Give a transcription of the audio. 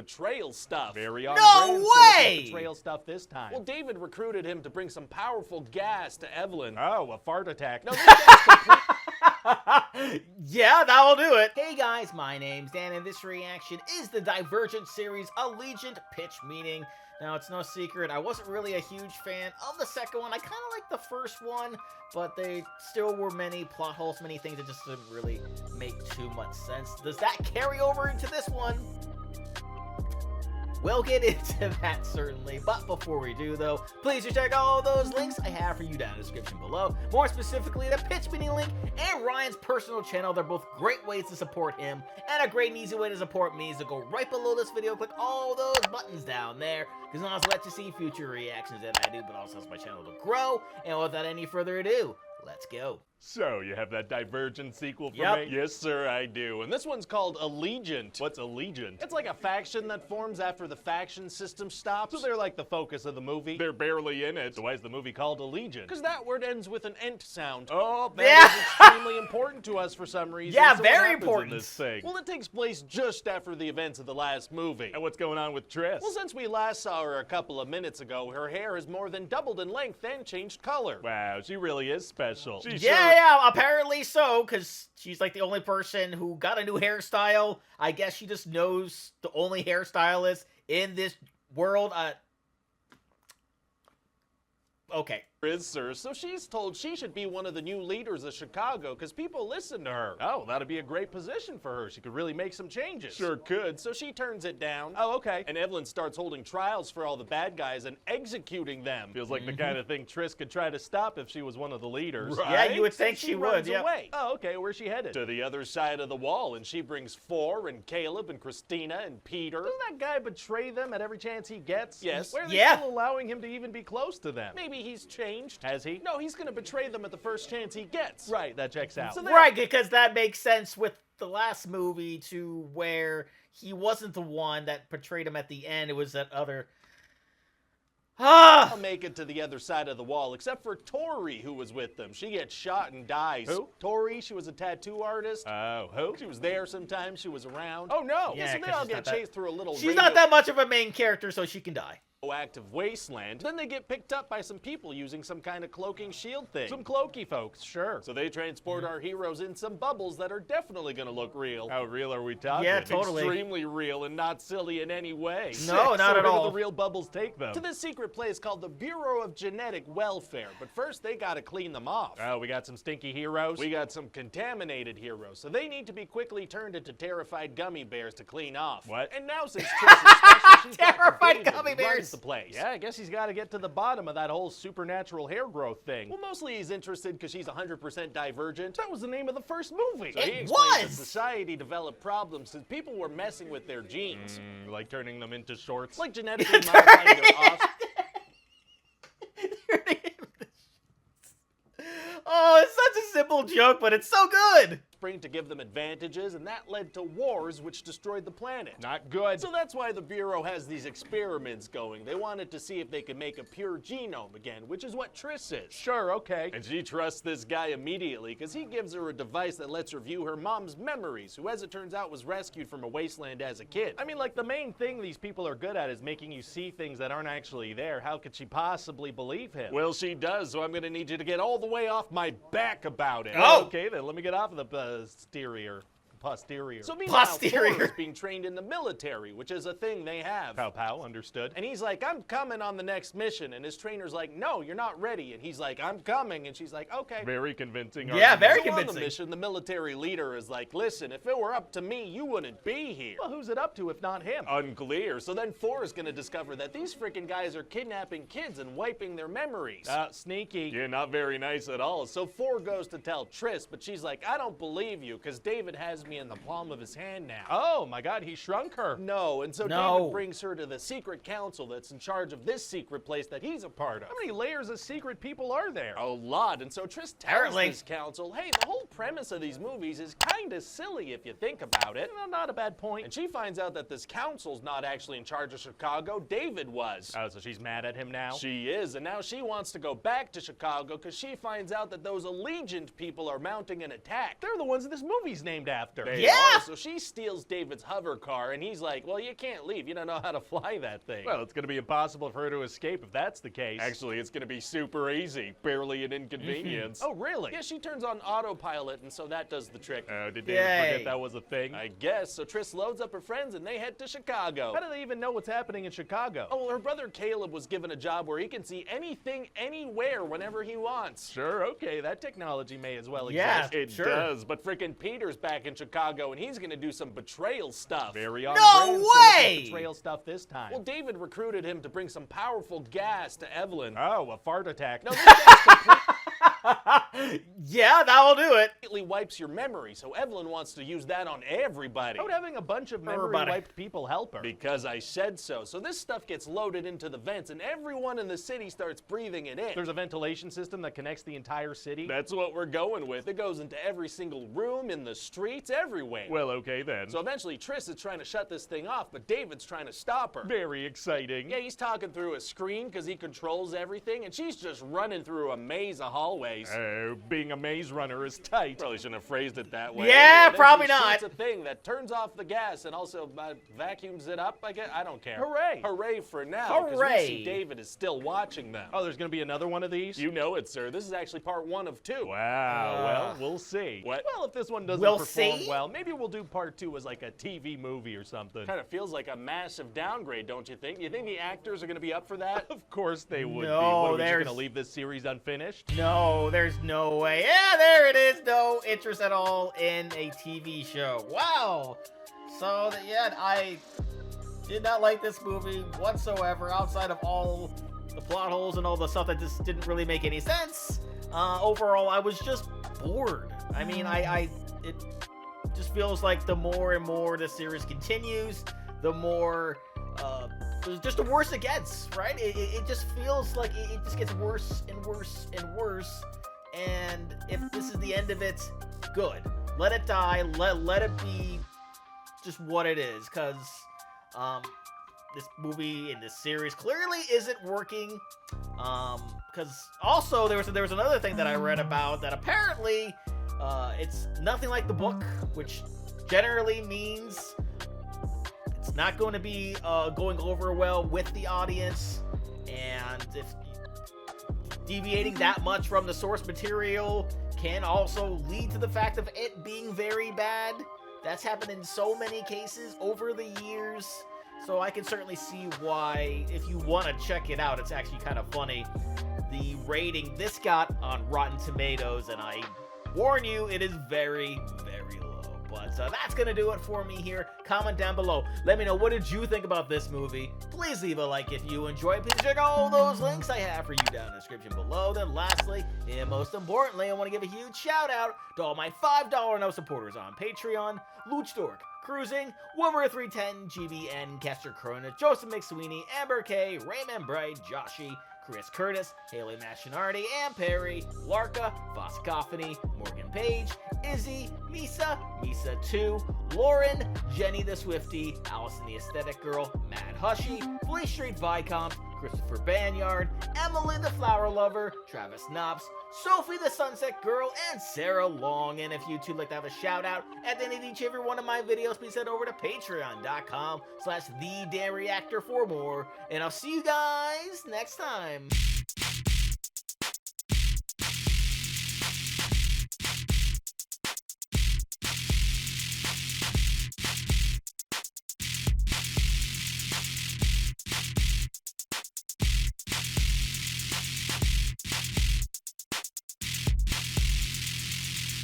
betrayal stuff. Very on No brand, so what's way! the betrayal stuff this time? Well, David recruited him to bring some powerful gas to Evelyn. Oh, a fart attack. No, this guy's complete. Yeah, that'll do it. Hey guys, my name's Dan, and this reaction is the Divergent series Allegiant pitch meeting. Now, it's no secret, I wasn't really a huge fan of the second one. I kind of liked the first one, but they still were many plot holes, many things that just didn't really make too much sense. Does that carry over into this one? We'll get into that, certainly. But before we do, though, please do check out all those links I have for you down in the description below. More specifically, the pitch meeting link and Ryan's personal channel. They're both great ways to support him. And a great and easy way to support me is to go right below this video, click all those buttons down there, because it also lets you see future reactions that I do, but also helps my channel to grow. And without any further ado, let's go. So, you have that Divergent sequel for Yep. me? Yes, sir, I do. And this one's called Allegiant. What's Allegiant? It's like a faction that forms after the faction system stops. So they're like the focus of the movie? They're barely in it. So why is the movie called Allegiant? Because that word ends with an ent sound. Oh, That is extremely important to us for some reason. Yeah, So very what happens in important. this thing. Well, it takes place just after the events of the last movie. And what's going on with Triss? Well, since we last saw her a couple of minutes ago, her hair has more than doubled in length and changed color. Wow, she really is special. She Yeah, apparently so, because she's like the only person who got a new hairstyle. I guess she just knows the only hairstylist in this world. Okay. Is, sir. So she's told she should be one of the new leaders of Chicago because people listen to her. Oh, that'd be a great position for her. She could really make some changes. Sure could. So she turns it down. Oh, okay. And Evelyn starts holding trials for all the bad guys and executing them. Feels like the kind of thing Triss could try to stop if she was one of the leaders. Right? Yeah, you would So think she would, runs yeah. away. Oh, okay. Where's she headed? To the other side of the wall, and she brings Four and Caleb and Christina and Peter. Doesn't that guy betray them at every chance he gets? Yes. Why are they Yeah. still allowing him to even be close to them? Maybe he's changed. Has he? No, he's gonna betray them at the first chance he gets. Right, that checks out. So Right, because that makes sense with the last movie, to where he wasn't the one that portrayed him at the end. It was that other... I'll make it to the other side of the wall, except for Tori, who was with them. She gets shot and dies. Who? Tori, she was a tattoo artist. Oh, who? She was there sometimes, she was around. Oh, no. Yeah, so they 'cause all she's get not that- chased through a little She's not that much of a main character, so she can die. radioactive wasteland. Then they get picked up by some people using some kind of cloaking shield thing. Some cloaky folks, sure. So they transport our heroes in some bubbles that are definitely gonna look real. How real are we talking? Yeah, totally. Extremely real and not silly in any way. No, not so at where do all. the real bubbles take them? To this secret place called the Bureau of Genetic Welfare, but first they gotta clean them off. Oh, we got some stinky heroes? We got some contaminated heroes, so they need to be quickly turned into terrified gummy bears to clean off. What? And now since Triss is special, she's got Terrified David, gummy who runs bears. the place. Yeah, I guess he's got to get to the bottom of that whole supernatural hair growth thing. Well, mostly he's interested because she's 100% divergent. That was the name of the first movie. So he It explains that was! society developed problems since people were messing with their genes. Like turning them into shorts. Like genetically modifying their offspring. Oh, it's such a simple joke, but it's so good. To give them advantages, and that led to wars which destroyed the planet. Not good. So that's why the Bureau has these experiments going. They wanted to see if they could make a pure genome again, which is what Triss is. Sure, okay. And she trusts this guy immediately because he gives her a device that lets her view her mom's memories, who, as it turns out, was rescued from a wasteland as a kid. I mean, like, the main thing these people are good at is making you see things that aren't actually there. How could she possibly believe him? Well, she does, so I'm going to need you to get all the way off my back about it. Oh! Okay, then let me get off of the posterior. So meanwhile, Posterior. Thor is being trained in the military, which is a thing they have. Pow pow, understood. And he's like, I'm coming on the next mission. And his trainer's like, no, you're not ready. And he's like, I'm coming. And she's like, okay. Very convincing. Yeah, argument. very So on the convincing. mission, the military leader is like, listen, if it were up to me, you wouldn't be here. Well, who's it up to if not him? Unclear. So then Thor is going to discover that these freaking guys are kidnapping kids and wiping their memories. Sneaky. Yeah, not very nice at all. So Thor goes to tell Triss, but she's like, I don't believe you, because David has me in the palm of his hand now. Oh my God, he shrunk her. No, and so No. David brings her to the secret council that's in charge of this secret place that he's a part of. How many layers of secret people are there? A lot, and so Triss tells Apparently. this council, hey, the whole premise of these movies is kind of silly if you think about it. Well, not a bad point. And she finds out that this council's not actually in charge of Chicago, David was. Oh, so she's mad at him now? She is, and now she wants to go back to Chicago because she finds out that those Allegiant people are mounting an attack. They're the ones this movie's named after. Reactor. They Yeah! are. So she steals David's hover car, and he's like, well, you can't leave. You don't know how to fly that thing. Well, it's going to be impossible for her to escape if that's the case. Actually, it's going to be super easy. Barely an inconvenience. Oh, really? Yeah, she turns on autopilot, and so that does the trick. Oh, did Yay. David forget that was a thing? I guess. So Triss loads up her friends, and they head to Chicago. How do they even know what's happening in Chicago? Oh, well, her brother Caleb was given a job where he can see anything, anywhere, whenever he wants. Sure, okay, that technology may as well Yeah. exist. It Sure. does, but frickin' Peter's back in Chicago, and he's gonna do some betrayal stuff. Very on No brand, so what's way! the betrayal stuff this time. Well, David recruited him to bring some powerful gas to Evelyn. Oh, a fart attack. No, this gas Yeah, that'll do it. completely wipes your memory, so Evelyn wants to use that on everybody. How would having a bunch of Everybody. memory-wiped people help her? Because I said so. So this stuff gets loaded into the vents, and everyone in the city starts breathing it in. There's a ventilation system that connects the entire city? That's what we're going with. It goes into every single room, in the streets, everywhere. Well, okay then. So eventually Triss is trying to shut this thing off, but David's trying to stop her. Very exciting. Yeah, he's talking through a screen because he controls everything, and she's just running through a maze of hallways. Oh, being a maze runner is tight. Probably shouldn't have phrased it that way. Yeah, And then probably she shoots not. a thing that turns off the gas and also vacuums it up, I guess. I don't care. Hooray. Hooray for now, because we Hooray. see David is still watching them. Oh, there's gonna be another one of these? You know it, sir. This is actually part 1 of 2. Wow, well, we'll see. What? Well, if this one doesn't We'll perform see? well, maybe we'll do part 2 as like a TV movie or something. Kind of feels like a massive downgrade, don't you think? You think the actors are going to be up for that? Of course they would be. No, What, are we just there's- gonna leave this series unfinished? No, there's no way. Yeah, there it is. No interest at all in a TV show. Wow. So, yeah, I did not like this movie whatsoever outside of all the plot holes and all the stuff that just didn't really make any sense. Overall, I was just bored. I mean, it just feels like the more and more the series continues, the more, just the worse it gets, right? It just feels like it just gets worse and worse and worse. And if this is the end of it, good. Let it die. Let it be just what it is. Because this movie and this series clearly isn't working. Because also there was another thing that I read about that apparently it's nothing like the book, which generally means it's not going to be going over well with the audience. And if deviating that much from the source material can also lead to the fact of it being very bad. That's happened in so many cases over the years. So I can certainly see why, if you want to check it out, it's actually kind of funny. The rating this got on Rotten Tomatoes, and I warn you, it is very, very low. But that's going to do it for me here. Comment down below. Let me know, what did you think about this movie? Please leave a like if you enjoyed. Please check out all those links I have for you down in the description below. Then lastly, and most importantly, I want to give a huge shout out to all my $5 no supporters on Patreon. Luchdork, Cruising, Wilbur310, GBN, Kester Corona, Joseph McSweeney, Amber K, Raymond Bright, Joshi, Chris Curtis, Haley Machinardi, Ann Perry, Larka, Voskophony, Morgan Page, Izzy, Misa, Misa2, Lauren, Jenny the Swiftie, Allison the Aesthetic Girl, Mad Hushy, Flea Street Viscount, Christopher Banyard, Emily the Flower Lover, Travis Knops, Sophie the Sunset Girl, and Sarah Long. And if you two like to have a shout out at the end of each and every one of my videos, please head over to patreon.com/TheDamnReactor for more. And I'll see you guys next time.